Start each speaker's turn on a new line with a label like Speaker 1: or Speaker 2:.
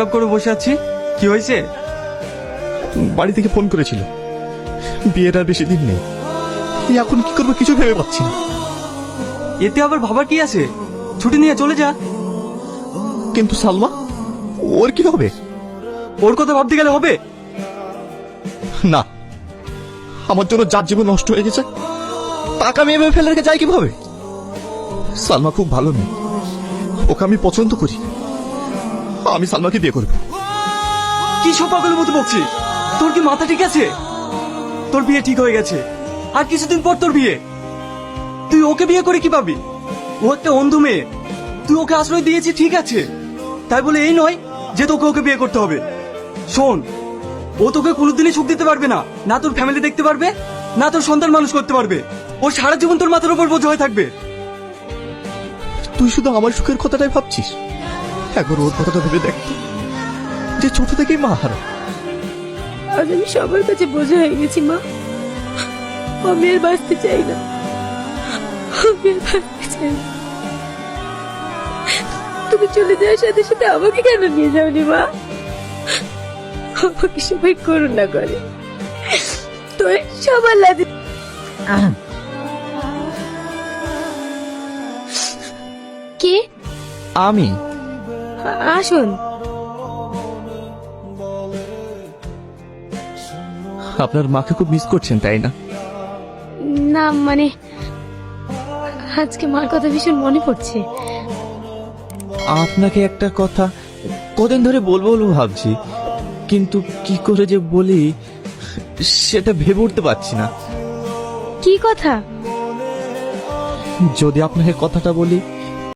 Speaker 1: খারাপ করে বসে আছি। কি হয়েছে?
Speaker 2: বাড়ি থেকে ফোন করেছিল, বিয়ের আর বেশি দিন নেই। এখন কি করবো কিছু ভেবে পাচ্ছি না।
Speaker 1: এতে আবার ভাবার কি আছে? ছুটি নিয়ে চলে যা।
Speaker 2: কিন্তু সালমা, ওর কি হবে?
Speaker 1: ওর কথা ভাবতে গেলে হবে?
Speaker 2: না, আমার জন্য যার জীবন নষ্ট হয়ে গেছে তাকে আমি এভাবে ফেলে রেখে যাই কিভাবে? সালমা খুব ভালো মেয়ে, ওকে আমি পছন্দ করি। আমি সালমাকে বিয়ে করবো।
Speaker 1: কি সব পাগলের মতো বকছিস? তোর কি মাথা ঠিক আছে? তোর বিয়ে ঠিক হয়ে গেছে, আর কিছুদিন পর তোর বিয়ে। তুই ওকে বিয়ে করে কি পাবি? ও একটা অন্ধ মেয়ে। তুই ওকে আশ্রয় দিয়েছিস ঠিক আছে, তাই বলে এই নয় যে তোকে ওকে বিয়ে করতে হবে। শোন, ও তোকে কোনোদিনই সুখ দিতে পারবে না, না তোর ফ্যামিলি দেখতে পারবে, না তোর সন্তান মানুষ করতে পারবে। ও সারা জীবন তোর মাথার উপর বোঝা হয়ে থাকবে।
Speaker 2: তুই শুধু আমার সুখের কথাটাই ভাবছিস। একবার ওর কথাটা ভেবে দেখ তো, যে ছোট থেকেই মা হারা।
Speaker 3: আজ আমি সবার কাছে বোঝা হয়ে গেছি মা। আমি আর বাঁচতে চাই না, আমি আর বাঁচতে চাই না। তুমি চলে যাওয়ার সাথে সাথে আমাকে কেন নিয়ে যাওনি মা? আমাকে সবাই করুণা করে, তোর সবার লাগে। কে?
Speaker 2: আমি।
Speaker 3: আসুন।
Speaker 2: আপনার মাকে খুব মিস করছেন তাই না?
Speaker 3: না মানে আজকে মার কথা ভীষণ মনে পড়ছে।
Speaker 4: আপনাকে একটা কথা কদিন ধরে বলবো বলবো ভাবছি, কিন্তু কি করে যে বলি সেটা ভেবে উঠতে পারছি না।
Speaker 3: কি কথা?
Speaker 4: যদি আপনাকে কথাটা বলি